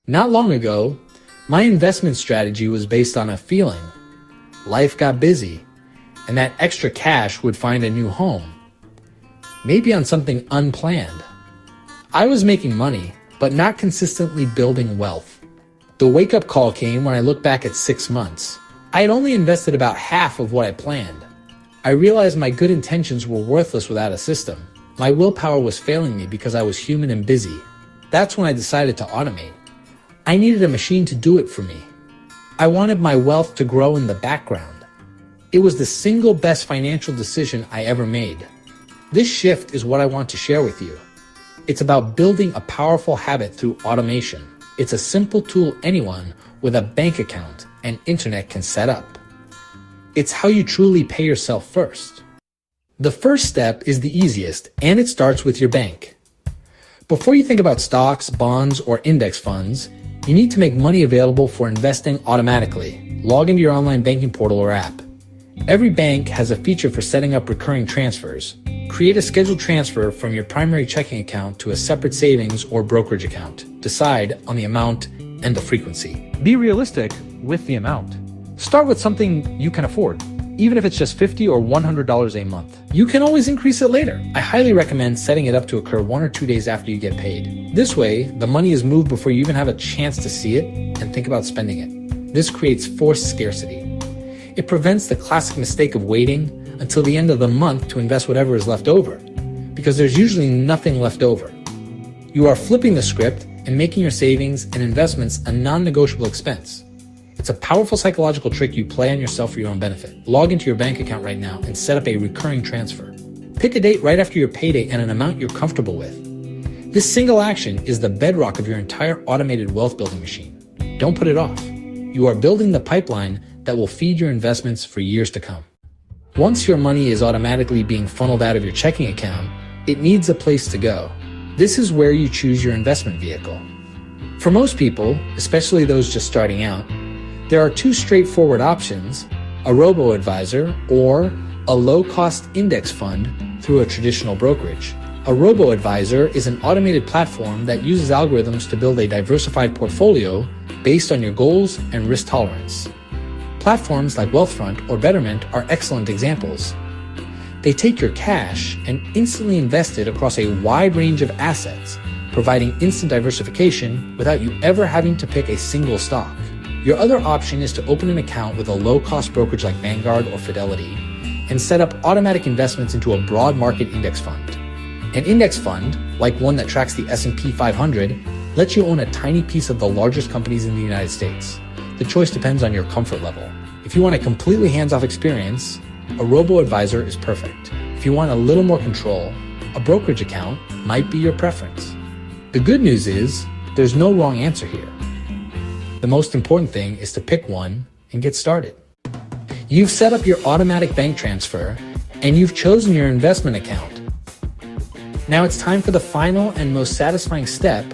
Not long ago, my investment strategy was based on a feeling. Life got busy, and that extra cash would find a new home. Maybe on something unplanned. I was making money, but not consistently building wealth. The wake-up call came when I looked back at 6 months. I had only invested about half of what I planned. I realized my good intentions were worthless without a system. My willpower was failing me because I was human and busy. That's when I decided to automate. I needed a machine to do it for me. I wanted my wealth to grow in the background. It was the single best financial decision I ever made. This shift is what I want to share with you. It's about building a powerful habit through automation. It's a simple tool anyone with a bank account and internet can set up. It's how you truly pay yourself first. The first step is the easiest, and it starts with your bank. Before you think about stocks, bonds, or index funds, you need to make money available for investing automatically. Log into your online banking portal or app. Every bank has a feature for setting up recurring transfers. Create a scheduled transfer from your primary checking account to a separate savings or brokerage account. Decide on the amount and the frequency. Be realistic with the amount. Start with something you can afford, even if it's just $50 or $100 a month. You can always increase it later. I highly recommend setting it up to occur 1 or 2 days after you get paid. This way, the money is moved before you even have a chance to see it and think about spending it. This creates forced scarcity. It prevents the classic mistake of waiting until the end of the month to invest whatever is left over, because there's usually nothing left over. You are flipping the script and making your savings and investments a non-negotiable expense. It's a powerful psychological trick you play on yourself for your own benefit. Log into your bank account right now and set up a recurring transfer. Pick a date right after your payday and an amount you're comfortable with. This single action is the bedrock of your entire automated wealth building machine. Don't put it off. You are building the pipeline that will feed your investments for years to come. Once your money is automatically being funneled out of your checking account, it needs a place to go. This is where you choose your investment vehicle. For most people, especially those just starting out, there are 2 straightforward options: a robo-advisor or a low-cost index fund through a traditional brokerage. A robo-advisor is an automated platform that uses algorithms to build a diversified portfolio based on your goals and risk tolerance. Platforms like Wealthfront or Betterment are excellent examples. They take your cash and instantly invest it across a wide range of assets, providing instant diversification without you ever having to pick a single stock. Your other option is to open an account with a low-cost brokerage like Vanguard or Fidelity and set up automatic investments into a broad market index fund. An index fund, like one that tracks the S&P 500, lets you own a tiny piece of the largest companies in the United States. The choice depends on your comfort level. If you want a completely hands-off experience, a robo-advisor is perfect. If you want a little more control, a brokerage account might be your preference. The good news is, there's no wrong answer here. The most important thing is to pick one and get started. You've set up your automatic bank transfer, and you've chosen your investment account. Now it's time for the final and most satisfying step,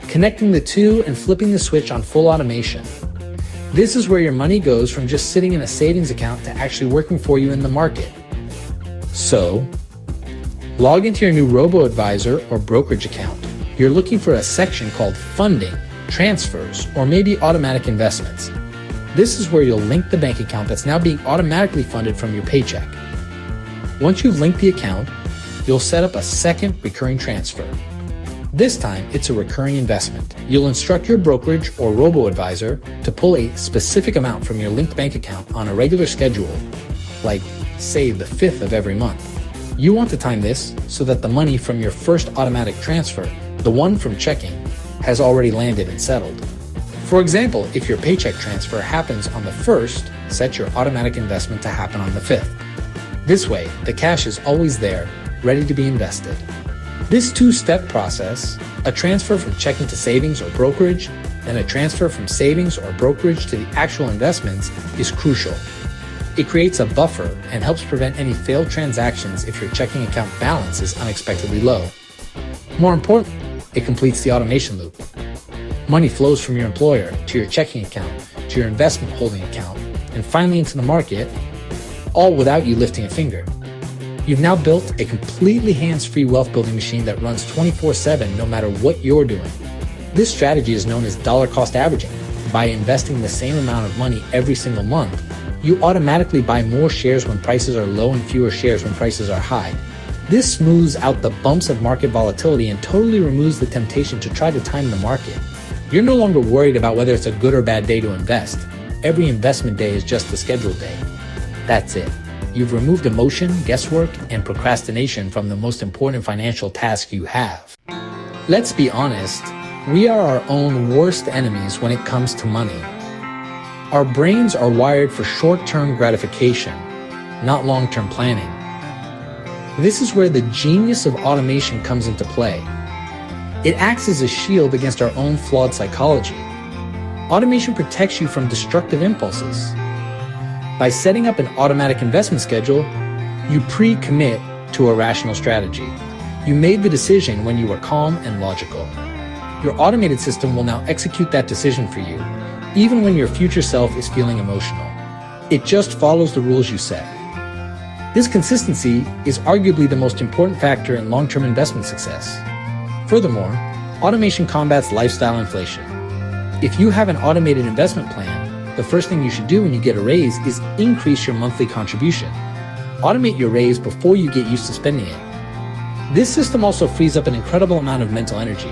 connecting the two and flipping the switch on full automation. This is where your money goes from just sitting in a savings account to actually working for you in the market. So, log into your new robo-advisor or brokerage account. You're looking for a section called Funding, Transfers, or maybe Automatic Investments. This is where you'll link the bank account that's now being automatically funded from your paycheck. Once you've linked the account, you'll set up a second recurring transfer. This time, it's a recurring investment. You'll instruct your brokerage or robo-advisor to pull a specific amount from your linked bank account on a regular schedule, like, say, the 5th of every month. You want to time this so that the money from your first automatic transfer, the one from checking, has already landed and settled. For example, if your paycheck transfer happens on the 1st, set your automatic investment to happen on the 5th. This way, the cash is always there, ready to be invested. This 2-step process, a transfer from checking to savings or brokerage, then a transfer from savings or brokerage to the actual investments, is crucial. It creates a buffer and helps prevent any failed transactions if your checking account balance is unexpectedly low. More importantly, it completes the automation loop. Money flows from your employer to your checking account, to your investment holding account, and finally into the market, all without you lifting a finger. You've now built a completely hands-free wealth building machine that runs 24/7 no matter what you're doing. This strategy is known as dollar cost averaging. By investing the same amount of money every single month, you automatically buy more shares when prices are low and fewer shares when prices are high. This smooths out the bumps of market volatility and totally removes the temptation to try to time the market. You're no longer worried about whether it's a good or bad day to invest. Every investment day is just a scheduled day. That's it. You've removed emotion, guesswork, and procrastination from the most important financial task you have. Let's be honest, we are our own worst enemies when it comes to money. Our brains are wired for short-term gratification, not long-term planning. This is where the genius of automation comes into play. It acts as a shield against our own flawed psychology. Automation protects you from destructive impulses. By setting up an automatic investment schedule, you pre-commit to a rational strategy. You made the decision when you were calm and logical. Your automated system will now execute that decision for you, even when your future self is feeling emotional. It just follows the rules you set. This consistency is arguably the most important factor in long-term investment success. Furthermore, automation combats lifestyle inflation. If you have an automated investment plan, the first thing you should do when you get a raise is increase your monthly contribution. Automate your raise before you get used to spending it. This system also frees up an incredible amount of mental energy.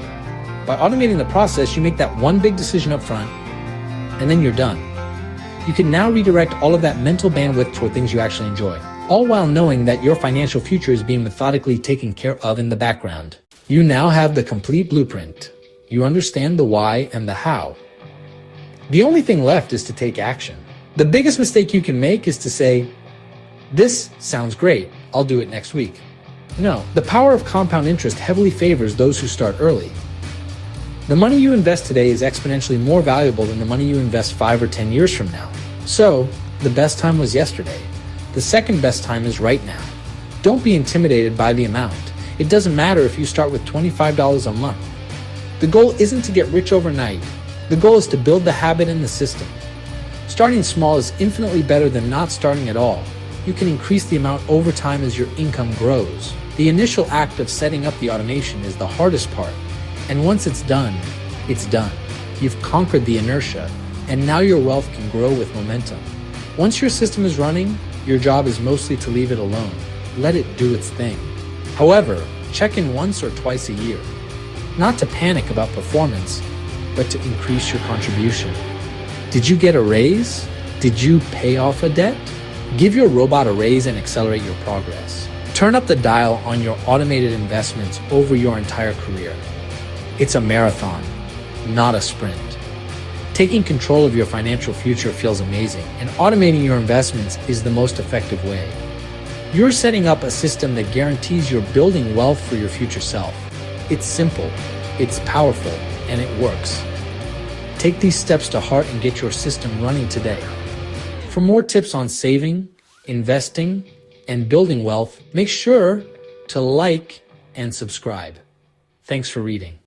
By automating the process, you make that one big decision up front, and then you're done. You can now redirect all of that mental bandwidth toward things you actually enjoy, all while knowing that your financial future is being methodically taken care of in the background. You now have the complete blueprint. You understand the why and the how. The only thing left is to take action. The biggest mistake you can make is to say, "This sounds great, I'll do it next week." No, the power of compound interest heavily favors those who start early. The money you invest today is exponentially more valuable than the money you invest 5 or 10 years from now. So, the best time was yesterday. The second best time is right now. Don't be intimidated by the amount. It doesn't matter if you start with $25 a month. The goal isn't to get rich overnight. The goal is to build the habit and the system. Starting small is infinitely better than not starting at all. You can increase the amount over time as your income grows. The initial act of setting up the automation is the hardest part. And once it's done, it's done. You've conquered the inertia, and now your wealth can grow with momentum. Once your system is running, your job is mostly to leave it alone. Let it do its thing. However, check in once or twice a year. Not to panic about performance, but to increase your contribution. Did you get a raise? Did you pay off a debt? Give your robot a raise and accelerate your progress. Turn up the dial on your automated investments over your entire career. It's a marathon, not a sprint. Taking control of your financial future feels amazing, and automating your investments is the most effective way. You're setting up a system that guarantees you're building wealth for your future self. It's simple, it's powerful, and it works. Take these steps to heart and get your system running today. For more tips on saving, investing, and building wealth, make sure to like and subscribe. Thanks for reading.